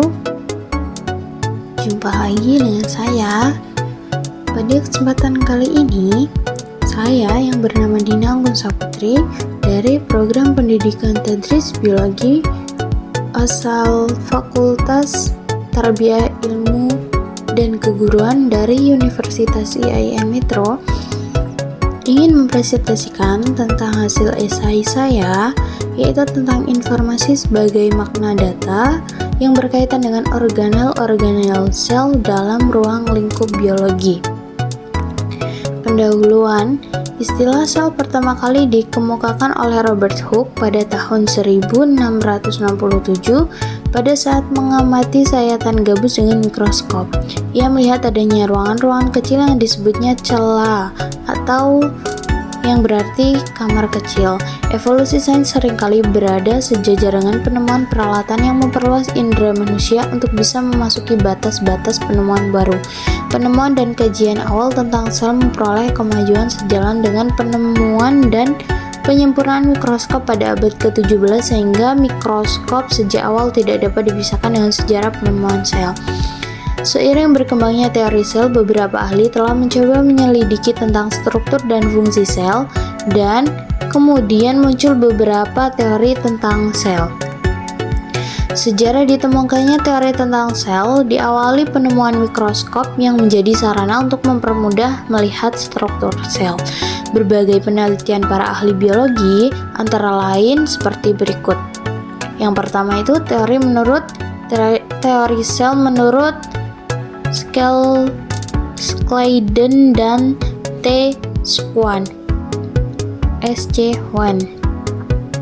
Halo, jumpa lagi dengan saya. Pada kesempatan kali ini, saya yang bernama Dina Anggun Saputri dari Program Pendidikan Tadris Biologi asal Fakultas Tarbiyah Ilmu dan Keguruan dari Universitas IAIN Metro ingin mempresentasikan tentang hasil esai saya, yaitu tentang informasi sebagai makna data yang berkaitan dengan organel-organel sel dalam ruang lingkup biologi. Pendahuluan, istilah sel pertama kali dikemukakan oleh Robert Hooke pada tahun 1667 pada saat mengamati sayatan gabus dengan mikroskop. Ia melihat adanya ruangan-ruangan kecil yang disebutnya cella atau yang berarti kamar kecil. Evolusi sains seringkali berada sejajar dengan penemuan peralatan yang memperluas indera manusia untuk bisa memasuki batas-batas penemuan baru. Penemuan dan kajian awal tentang sel memperoleh kemajuan sejalan dengan penemuan dan penyempurnaan mikroskop pada abad ke-17 sehingga mikroskop sejak awal tidak dapat dipisahkan dengan sejarah penemuan sel. Seiring berkembangnya teori sel, beberapa ahli telah mencoba menyelidiki tentang struktur dan fungsi sel, dan kemudian muncul beberapa teori tentang sel. Sejarah ditemukannya teori tentang sel diawali penemuan mikroskop yang menjadi sarana untuk mempermudah melihat struktur sel. Berbagai penelitian para ahli biologi antara lain seperti berikut. Yang pertama itu teori sel menurut Schleiden dan T. Schwann.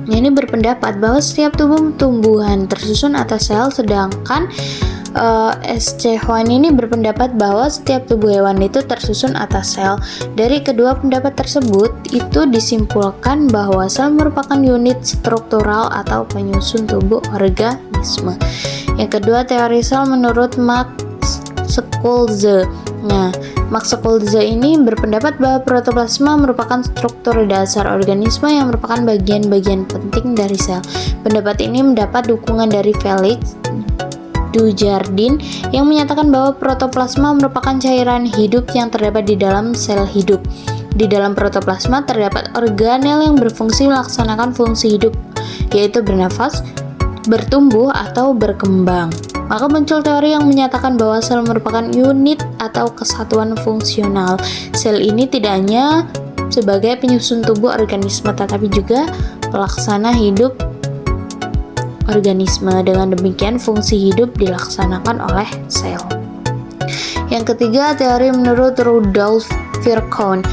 Ini berpendapat bahwa setiap tumbuhan tersusun atas sel, sedangkan Schwann ini berpendapat bahwa setiap tubuh hewan itu tersusun atas sel. Dari kedua pendapat tersebut, itu disimpulkan bahwa sel merupakan unit struktural atau penyusun tubuh organisme. Yang kedua, teori sel menurut Max Schulze. Max Schulze ini berpendapat bahwa protoplasma merupakan struktur dasar organisme yang merupakan bagian-bagian penting dari sel. Pendapat ini mendapat dukungan dari Felix Dujardin yang menyatakan bahwa protoplasma merupakan cairan hidup yang terdapat di dalam sel hidup. Di dalam protoplasma terdapat organel yang berfungsi melaksanakan fungsi hidup, yaitu bernafas, bertumbuh, atau berkembang. Maka muncul teori yang menyatakan bahwa sel merupakan unit atau kesatuan fungsional. Sel ini tidak hanya sebagai penyusun tubuh organisme, tetapi juga pelaksana hidup organisme. Dengan demikian, fungsi hidup dilaksanakan oleh sel. Yang ketiga, teori menurut Rudolf Virchow.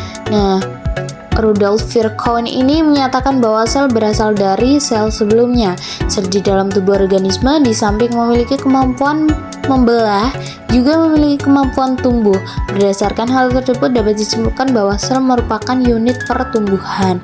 Rudolf Virchow ini menyatakan bahwa sel berasal dari sel sebelumnya. Sel di dalam tubuh organisme di samping memiliki kemampuan membelah, juga memiliki kemampuan tumbuh. Berdasarkan hal tersebut dapat disimpulkan bahwa sel merupakan unit pertumbuhan.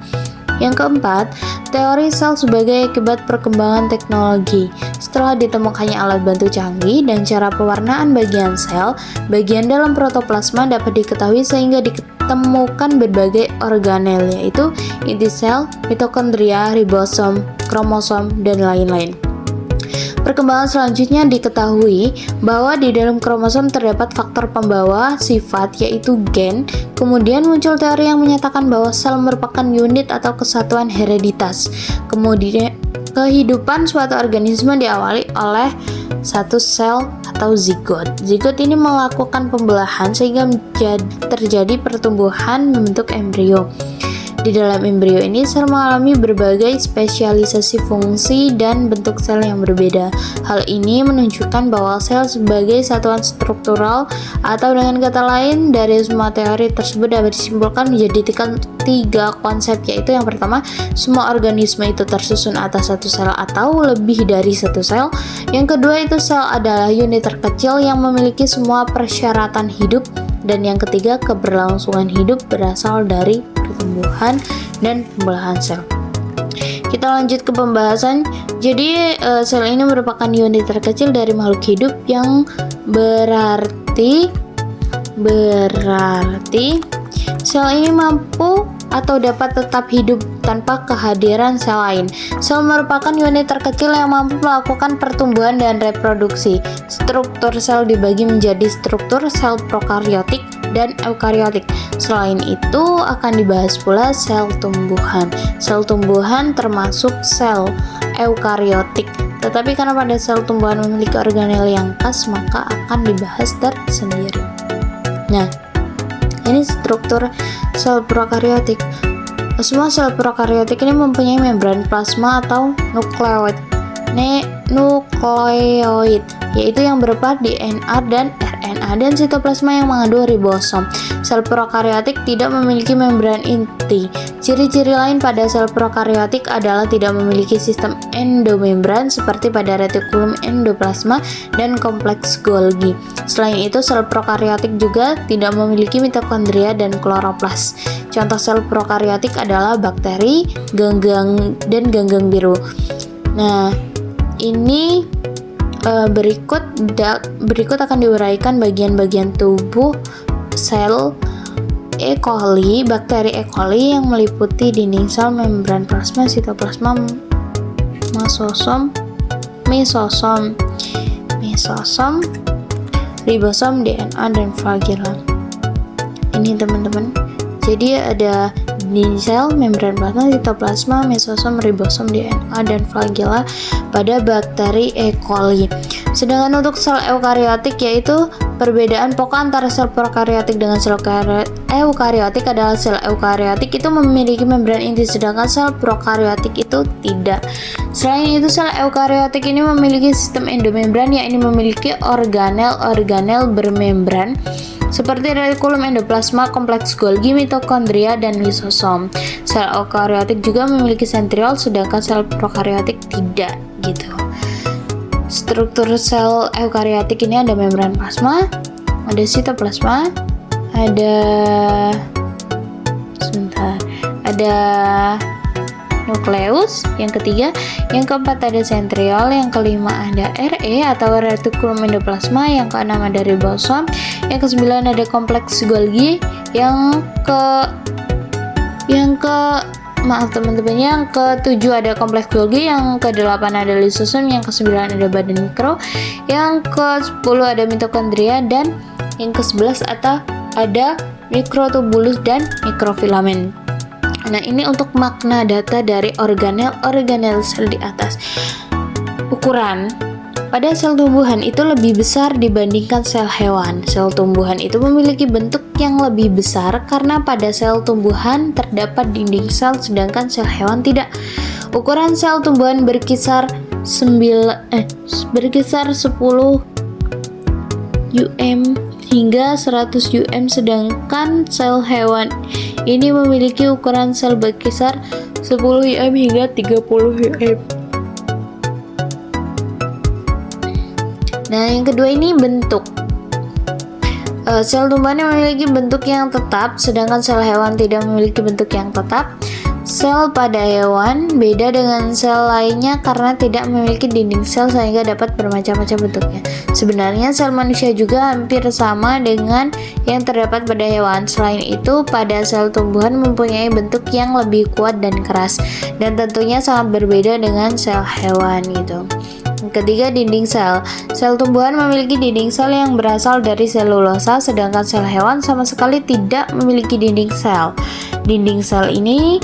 Yang keempat, teori sel sebagai akibat perkembangan teknologi. Setelah ditemukannya alat bantu canggih dan cara pewarnaan bagian sel, bagian dalam protoplasma dapat diketahui sehingga ditemukan berbagai organel, yaitu inti sel, mitokondria, ribosom, kromosom, dan lain-lain. Perkembangan selanjutnya diketahui bahwa di dalam kromosom terdapat faktor pembawa sifat, yaitu gen. Kemudian muncul teori yang menyatakan bahwa sel merupakan unit atau kesatuan hereditas. Kemudian kehidupan suatu organisme diawali oleh satu sel atau zigot. Zigot ini melakukan pembelahan sehingga terjadi pertumbuhan membentuk embrio. Di dalam embrio ini, sel mengalami berbagai spesialisasi fungsi dan bentuk sel yang berbeda. Hal ini menunjukkan bahwa sel sebagai satuan struktural, atau dengan kata lain, dari semua teori tersebut dapat disimpulkan menjadi tiga konsep, yaitu yang pertama, semua organisme itu tersusun atas satu sel atau lebih dari satu sel. Yang kedua itu sel adalah unit terkecil yang memiliki semua persyaratan hidup. Dan yang ketiga, keberlangsungan hidup berasal dari pertumbuhan dan pembelahan sel. Kita lanjut ke pembahasan. Jadi sel ini merupakan unit terkecil dari makhluk hidup yang berarti sel ini mampu atau dapat tetap hidup tanpa kehadiran sel lain. Sel merupakan unit terkecil yang mampu melakukan pertumbuhan dan reproduksi. Struktur sel dibagi menjadi struktur sel prokariotik dan eukariotik. Selain itu akan dibahas pula sel tumbuhan. Sel tumbuhan termasuk sel eukariotik. Tetapi karena pada sel tumbuhan memiliki organel yang khas, maka akan dibahas tersendiri. Nah, ini struktur sel prokariotik. Semua sel prokariotik ini mempunyai membran plasma atau nukleoid, yaitu yang berupa DNA dan RNA, dan sitoplasma yang mengandung ribosom. Sel prokariotik tidak memiliki membran inti. Ciri-ciri lain pada sel prokariotik adalah tidak memiliki sistem endomembran seperti pada retikulum endoplasma dan kompleks Golgi. Selain itu, sel prokariotik juga tidak memiliki mitokondria dan kloroplas. Contoh sel prokariotik adalah bakteri, ganggang, dan ganggang biru. Nah, ini berikut akan diuraikan bagian-bagian tubuh sel E. coli. Bakteri E. coli yang meliputi dinding sel, membran plasma, sitoplasma, mesosom, ribosom, DNA, dan flagella. Ini teman-teman. Jadi ada dinding sel, membran plasma, sitoplasma, mesosom, ribosom, DNA, dan flagella pada bakteri E. coli. Sedangkan untuk sel eukariotik, yaitu perbedaan pokok antara sel prokariotik dengan sel eukariotik adalah sel eukariotik itu memiliki membran inti, sedangkan sel prokariotik itu tidak. Selain itu, sel eukariotik ini memiliki sistem endomembran, yakni memiliki organel bermembran seperti retikulum endoplasma, kompleks Golgi, mitokondria, dan lisosom. Sel eukariotik juga memiliki sentriol, sedangkan sel prokariotik tidak, gitu. Struktur sel eukariotik ini ada membran plasma, ada sitoplasma, ada nukleus, yang ketiga, yang keempat ada sentriol, yang kelima ada RE atau retikulum endoplasma, yang keenam ada ribosom, yang kesembilan ada kompleks Golgi, yang ketujuh ada kompleks Golgi, yang kedelapan ada lisosom, yang kesembilan ada badan mikro, yang ke-10 ada mitokondria, dan yang ke-11 ada mikrotubulus dan mikrofilamen. Nah, ini untuk makna data dari organel sel di atas. Ukuran pada sel tumbuhan itu lebih besar dibandingkan sel hewan. Sel tumbuhan itu memiliki bentuk yang lebih besar karena pada sel tumbuhan terdapat dinding sel, sedangkan sel hewan tidak. Ukuran sel tumbuhan berkisar 10 UM hingga 100 UM, sedangkan sel hewan ini memiliki ukuran sel berkisar 10 UM hingga 30 UM. Nah, yang kedua ini bentuk. Sel tumbuhan memiliki bentuk yang tetap, sedangkan sel hewan tidak memiliki bentuk yang tetap. Sel pada hewan beda dengan sel lainnya karena tidak memiliki dinding sel sehingga dapat bermacam-macam bentuknya. Sebenarnya sel manusia juga hampir sama dengan yang terdapat pada hewan. Selain itu, pada sel tumbuhan mempunyai bentuk yang lebih kuat dan keras, dan tentunya sangat berbeda dengan sel hewan gitu. Ketiga, dinding sel. Sel tumbuhan memiliki dinding sel yang berasal dari selulosa, sedangkan sel hewan sama sekali tidak memiliki dinding sel. Dinding sel ini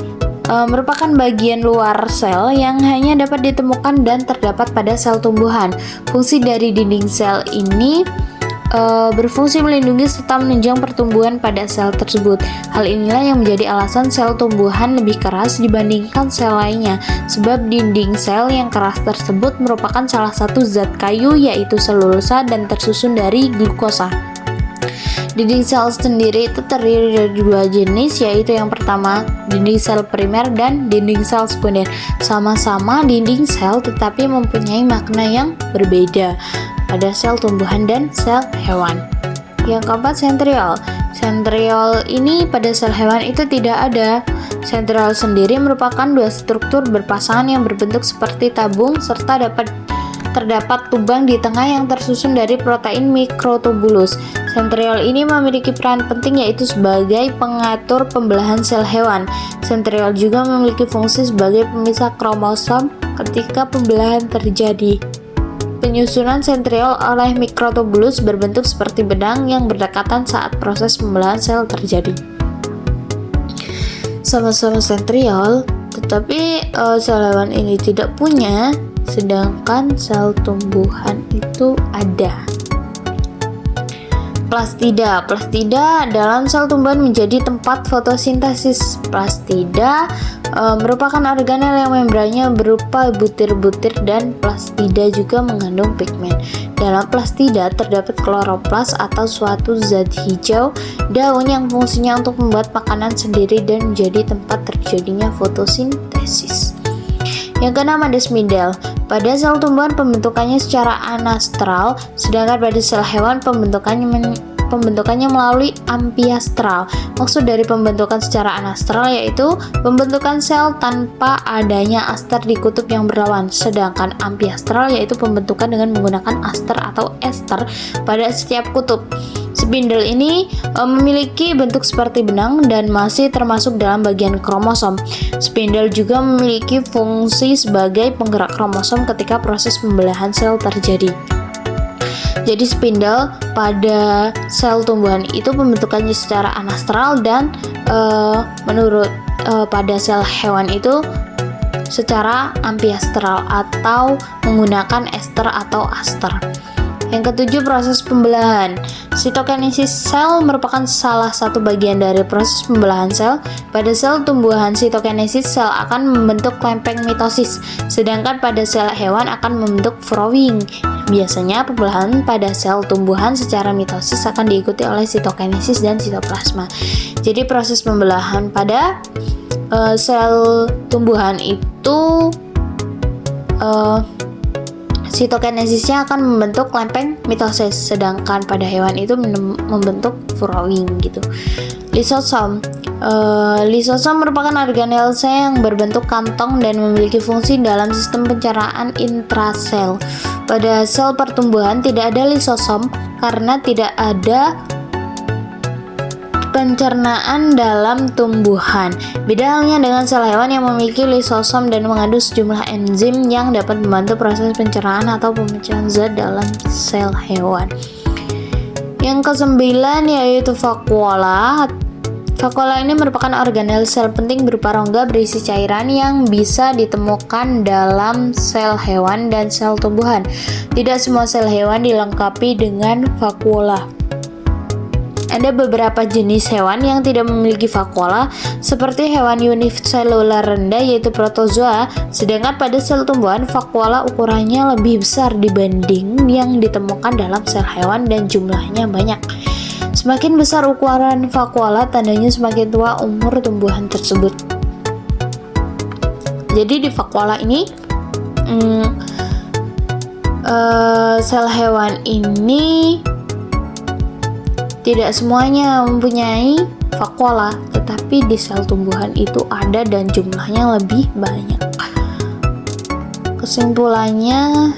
merupakan bagian luar sel yang hanya dapat ditemukan dan terdapat pada sel tumbuhan. Fungsi dari dinding sel ini berfungsi melindungi serta menunjang pertumbuhan pada sel tersebut. Hal inilah yang menjadi alasan sel tumbuhan lebih keras dibandingkan sel lainnya, sebab dinding sel yang keras tersebut merupakan salah satu zat kayu, yaitu selulosa, dan tersusun dari glukosa. Dinding sel sendiri itu terdiri dari dua jenis, yaitu yang pertama dinding sel primer dan dinding sel sekunder. Sama-sama dinding sel tetapi mempunyai makna yang berbeda pada sel tumbuhan dan sel hewan. Yang keempat, sentriol. Sentriol ini pada sel hewan itu tidak ada. Sentriol sendiri merupakan dua struktur berpasangan yang berbentuk seperti tabung serta dapat terdapat tubang di tengah yang tersusun dari protein mikrotubulus. Sentriol ini memiliki peran penting yaitu sebagai pengatur pembelahan sel hewan. Sentriol juga memiliki fungsi sebagai pemisah kromosom ketika pembelahan terjadi. Penyusunan sentriol oleh mikrotubulus berbentuk seperti benang yang berdekatan saat proses pembelahan sel terjadi. Sama-sama sentriol, tetapi sel hewan ini tidak punya, sedangkan sel tumbuhan itu ada. Plastida. Plastida dalam sel tumbuhan menjadi tempat fotosintesis. Plastida merupakan organel yang membrannya berupa butir-butir dan plastida juga mengandung pigmen. Dalam plastida terdapat kloroplas atau suatu zat hijau daun yang fungsinya untuk membuat makanan sendiri dan menjadi tempat terjadinya fotosintesis. Yang keenam ada spindel. Pada sel tumbuhan pembentukannya secara anastral, sedangkan pada sel hewan pembentukannya melalui ampiastral. Maksud dari pembentukan secara anastral yaitu pembentukan sel tanpa adanya aster di kutub yang berlawan, sedangkan ampiastral yaitu pembentukan dengan menggunakan aster atau ester pada setiap kutub. Spindel ini memiliki bentuk seperti benang dan masih termasuk dalam bagian kromosom. Spindel juga memiliki fungsi sebagai penggerak kromosom ketika proses pembelahan sel terjadi. Jadi spindel pada sel tumbuhan itu pembentukannya secara anastral dan menurut pada sel hewan itu secara ampiastral atau menggunakan ester atau aster. Yang ketujuh, proses pembelahan. Sitokinesis sel merupakan salah satu bagian dari proses pembelahan sel. Pada sel tumbuhan, sitokinesis sel akan membentuk lempeng mitosis, sedangkan pada sel hewan akan membentuk furrowing. Biasanya pembelahan pada sel tumbuhan secara mitosis akan diikuti oleh sitokinesis dan sitoplasma. Jadi proses pembelahan pada sel tumbuhan itu sitokinesisnya akan membentuk lempeng mitosis, sedangkan pada hewan itu membentuk furrowing gitu. Lisosom. Lisosom merupakan organel sel yang berbentuk kantong dan memiliki fungsi dalam sistem pencernaan intrasel. Pada sel pertumbuhan tidak ada lisosom karena tidak ada pencernaan dalam tumbuhan. Beda halnya dengan sel hewan yang memiliki lisosom dan mengandung sejumlah enzim yang dapat membantu proses pencernaan atau pemecahan zat dalam sel hewan. Yang kesembilan yaitu vakuola. Vakuola ini merupakan organel sel penting berupa rongga berisi cairan yang bisa ditemukan dalam sel hewan dan sel tumbuhan. Tidak semua sel hewan dilengkapi dengan vakuola. Ada beberapa jenis hewan yang tidak memiliki vakuola, seperti hewan uniselular rendah yaitu protozoa, sedangkan pada sel tumbuhan vakuola ukurannya lebih besar dibanding yang ditemukan dalam sel hewan dan jumlahnya banyak. Semakin besar ukuran vakuola, tandanya semakin tua umur tumbuhan tersebut. Jadi di vakuola ini sel hewan ini tidak semuanya mempunyai vakuola, tetapi di sel tumbuhan itu ada dan jumlahnya lebih banyak. Kesimpulannya,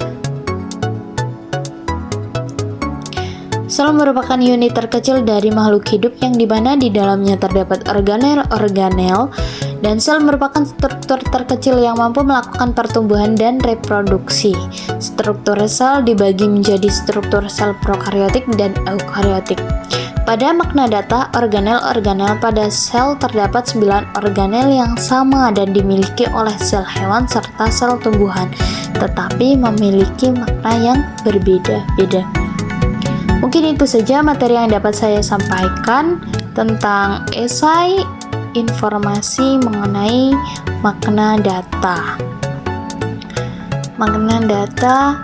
sel merupakan unit terkecil dari makhluk hidup yang dimana di dalamnya terdapat organel-organel, dan sel merupakan struktur terkecil yang mampu melakukan pertumbuhan dan reproduksi. Struktur sel dibagi menjadi struktur sel prokariotik dan eukariotik. Pada makna data, organel-organel pada sel terdapat 9 organel yang sama dan dimiliki oleh sel hewan serta sel tumbuhan, tetapi memiliki makna yang berbeda-beda. Mungkin itu saja materi yang dapat saya sampaikan tentang esai informasi mengenai makna data. Makna data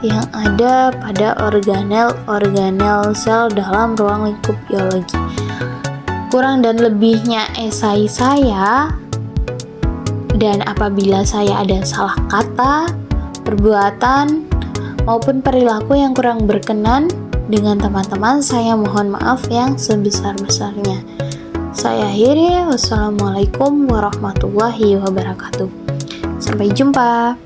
yang ada pada organel-organel sel dalam ruang lingkup biologi. Kurang dan lebihnya esai saya, dan apabila saya ada salah kata, perbuatan, maupun perilaku yang kurang berkenan dengan teman-teman, saya mohon maaf yang sebesar-besarnya. Saya akhiri, wassalamualaikum warahmatullahi wabarakatuh. Sampai jumpa.